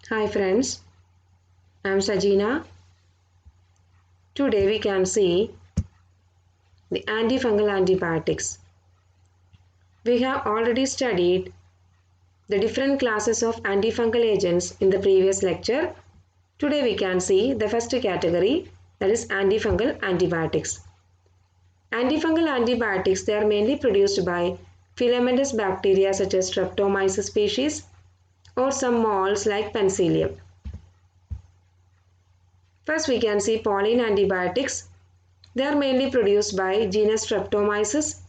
Hi friends, I am Sajina. Today we can see the antifungal antibiotics. We have already studied the different classes of antifungal agents in the previous lecture. Today we can see the first category, that is antifungal antibiotics. Antifungal antibiotics, they are mainly produced by filamentous bacteria such as Streptomyces species or some molds like Penicillium. First we can see Pauline antibiotics. They are mainly produced by genus Streptomyces.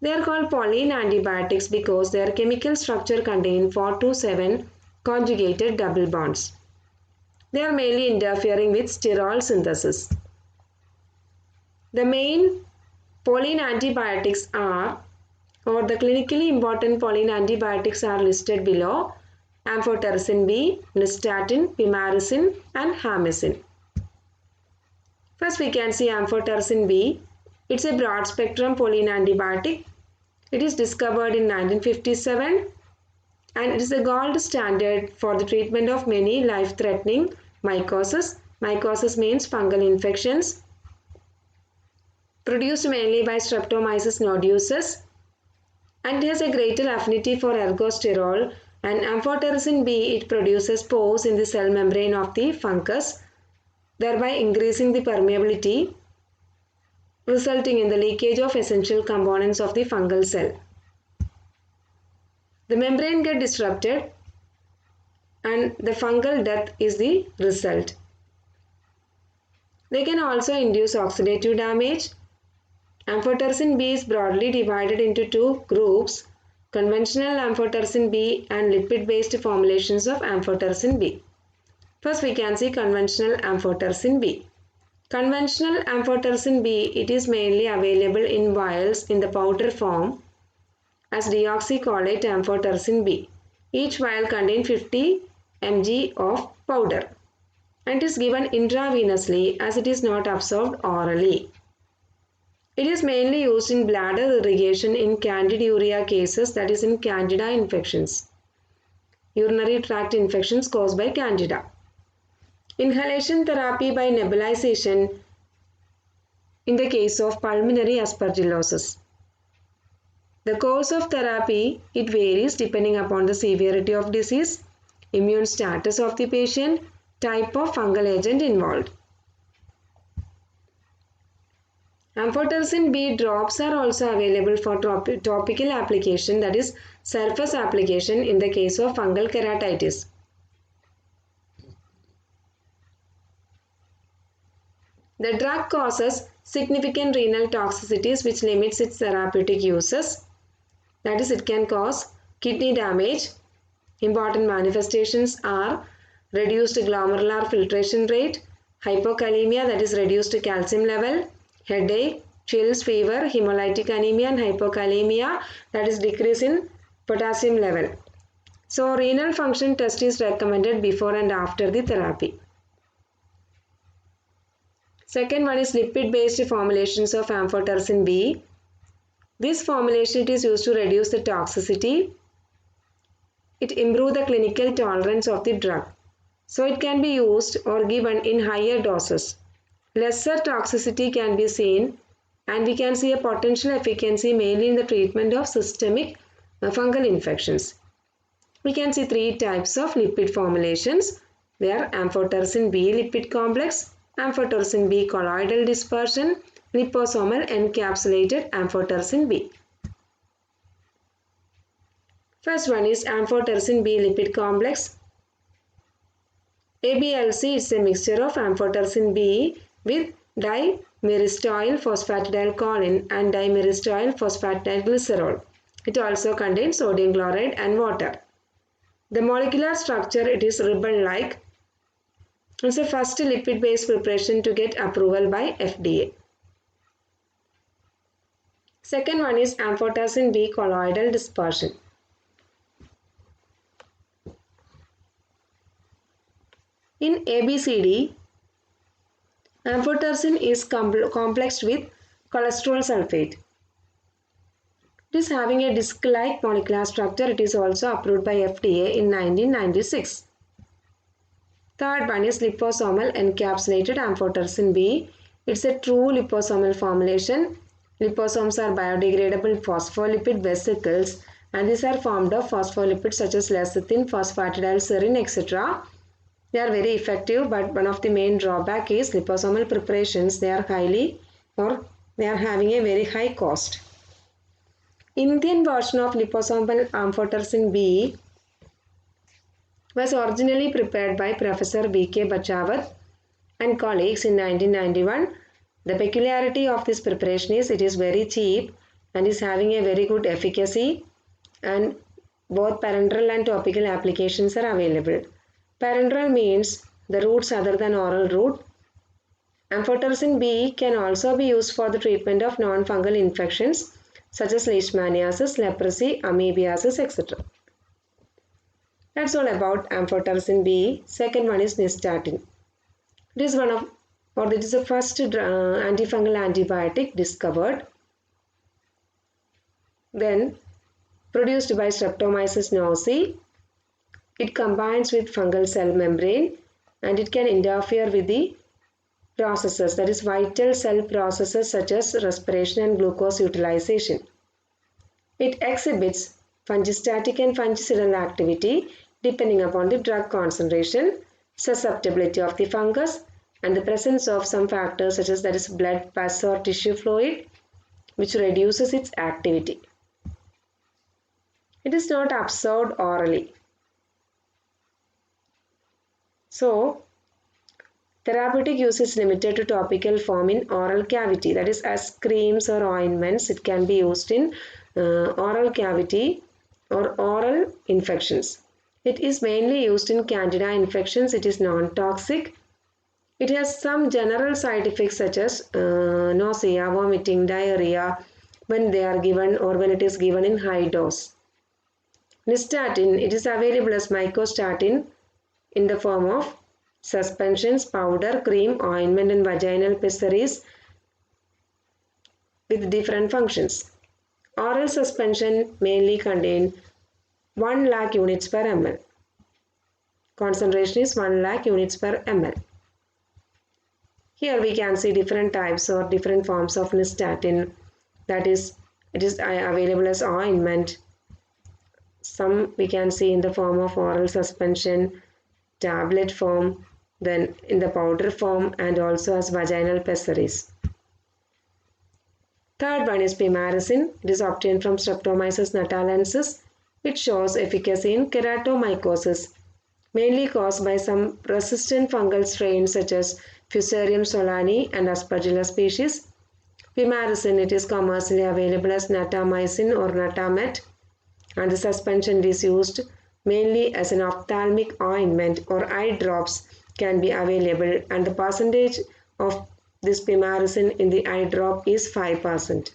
They are called Pauline antibiotics because their chemical structure contains 4 to 7 conjugated double bonds. They are mainly interfering with sterol synthesis. The main Pauline antibiotics are, or the clinically important Pauline antibiotics are listed below: amphotericin B, nystatin, pimarisine and hamicin. First we can see amphotericin B. It's a broad spectrum Pauline antibiotic. It is discovered in 1957 and it is a gold standard for the treatment of many life-threatening mycosis. Mycosis means fungal infections produced mainly by Streptomyces nodosus, and it has a greater affinity for ergosterol. And amphotericin B, it produces pores in the cell membrane of the fungus, thereby increasing the permeability, resulting in the leakage of essential components of the fungal cell. The membrane gets disrupted and the fungal death is the result. They can also induce oxidative damage. Amphotericin B is broadly divided into two groups: conventional amphotericin B and lipid-based formulations of amphotericin B. First we can see conventional amphotericin B. Conventional amphotericin B, it is mainly available in vials in the powder form as deoxycholate amphotericin B. Each vial contains 50 mg of powder and is given intravenously as it is not absorbed orally. It is mainly used in bladder irrigation in candidiuria cases, that is in candida infections, urinary tract infections caused by candida. Inhalation therapy by nebulization in the case of pulmonary aspergillosis. The course of therapy, it varies depending upon the severity of disease, immune status of the patient, type of fungal agent involved. Amphotericin B drops are also available for topical application, that is surface application in the case of fungal keratitis. The drug causes significant renal toxicities which limits its therapeutic uses. That is, it can cause kidney damage. Important manifestations are reduced glomerular filtration rate, hypokalemia, that is reduced calcium level, headache, chills, fever, hemolytic anemia and hypokalemia, that is decrease in potassium level. So renal function test is recommended before and after the therapy. Second one is lipid-based formulations of amphotericin B. This formulation, it is used to reduce the toxicity. It improves the clinical tolerance of the drug. So it can be used or given in higher doses. Lesser toxicity can be seen and we can see a potential efficacy mainly in the treatment of systemic fungal infections. We can see three types of lipid formulations. They are amphotericin B lipid complex, amphotericin B colloidal dispersion, liposomal encapsulated amphotericin B. First one is amphotericin B lipid complex. ABLC is a mixture of amphotericin B with dimyristoyl phosphatidylcholine and dimyristoyl phosphatidylglycerol. It also contains sodium chloride and water. The molecular structure, it is ribbon-like. It's the first lipid-based preparation to get approval by FDA. Second one is amphotericin B colloidal dispersion. In ABCD, amphotericin is complexed with cholesterol sulfate. It is having a disc-like molecular structure. It is also approved by FDA in 1996. Third one is liposomal encapsulated amphotericin B. It's a true liposomal formulation. Liposomes are biodegradable phospholipid vesicles and these are formed of phospholipids such as lecithin, phosphatidylserine, etc. They are very effective, but one of the main drawback is liposomal preparations. They are having a very high cost. Indian version of liposomal amphotericin B was originally prepared by Professor B.K. Bachawat and colleagues in 1991. The peculiarity of this preparation is it is very cheap and is having a very good efficacy, and both parenteral and topical applications are available. Parenteral means the routes other than oral route. Amphotericin B can also be used for the treatment of non-fungal infections such as leishmaniasis, leprosy, amoebiasis, etc. That's all about amphotericin B. Second one is nystatin. It is the first antifungal antibiotic discovered. Then produced by Streptomyces noci. It combines with fungal cell membrane and it can interfere with the processes, that is vital cell processes such as respiration and glucose utilization. It exhibits fungistatic and fungicidal activity depending upon the drug concentration, susceptibility of the fungus, and the presence of some factors such as blood, pus or tissue fluid, which reduces its activity. It is not absorbed orally. So, therapeutic use is limited to topical form in oral cavity, that is as creams or ointments. It can be used in oral cavity or oral infections. It is mainly used in candida infections. It is non-toxic. It has some general side effects such as nausea, vomiting, diarrhea when they are given or when it is given in high dose. Nystatin, it is available as mycostatin in the form of suspensions, powder, cream, ointment and vaginal pessaries with different functions. Oral suspension mainly contain 1 lakh units per ml. Concentration is 1 lakh units per ml. Here we can see different types or different forms of nystatin. That is, it is available as ointment. Some we can see in the form of oral suspension, tablet form, then in the powder form and also as vaginal pessaries. Third one is pimarizine. It is obtained from Streptomyces natalensis. It shows efficacy in keratomycosis, mainly caused by some resistant fungal strains such as Fusarium solani and Aspergillus species. Pimarizine, it is commercially available as natamycin or natamet, and the suspension is used mainly as an ophthalmic ointment or eye drops can be available, and the percentage of this pimarizine in the eye drop is 5%.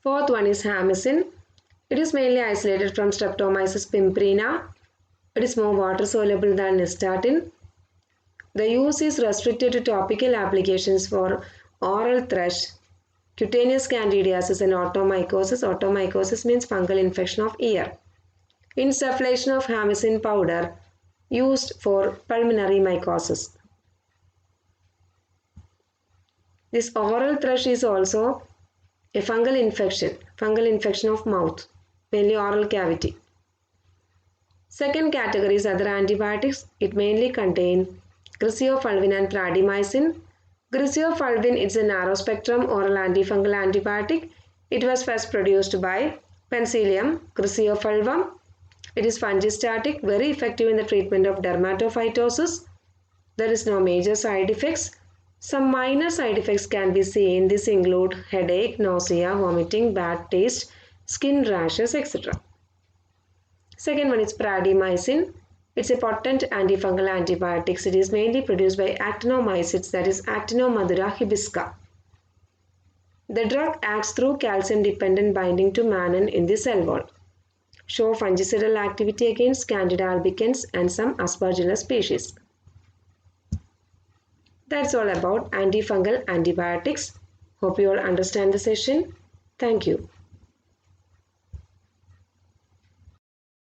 Fourth one is hamicin. It is mainly isolated from Streptomyces pimprina. It is more water soluble than nystatin. The use is restricted to topical applications for oral thrush, cutaneous candidiasis and otomycosis. Otomycosis means fungal infection of ear. Insufflation of hamicin powder used for pulmonary mycosis. This oral thrush is also a fungal infection of mouth, mainly oral cavity. Second category is other antibiotics. It mainly contain griseofulvin and pradimycin. Griseofulvin is a narrow spectrum oral antifungal antibiotic. It was first produced by Penicillium griseofulvum. It is fungistatic, very effective in the treatment of dermatophytosis. There is no major side effects. Some minor side effects can be seen. These include headache, nausea, vomiting, bad taste, skin rashes, etc. Second one is pradimycin. It's a potent antifungal antibiotic. It is mainly produced by actinomycetes, that is Actinomadura hibisca. The drug acts through calcium-dependent binding to mannan in the cell wall. Show fungicidal activity against Candida albicans and some Aspergillus species. That's all about antifungal antibiotics. Hope you all understand the session. Thank you.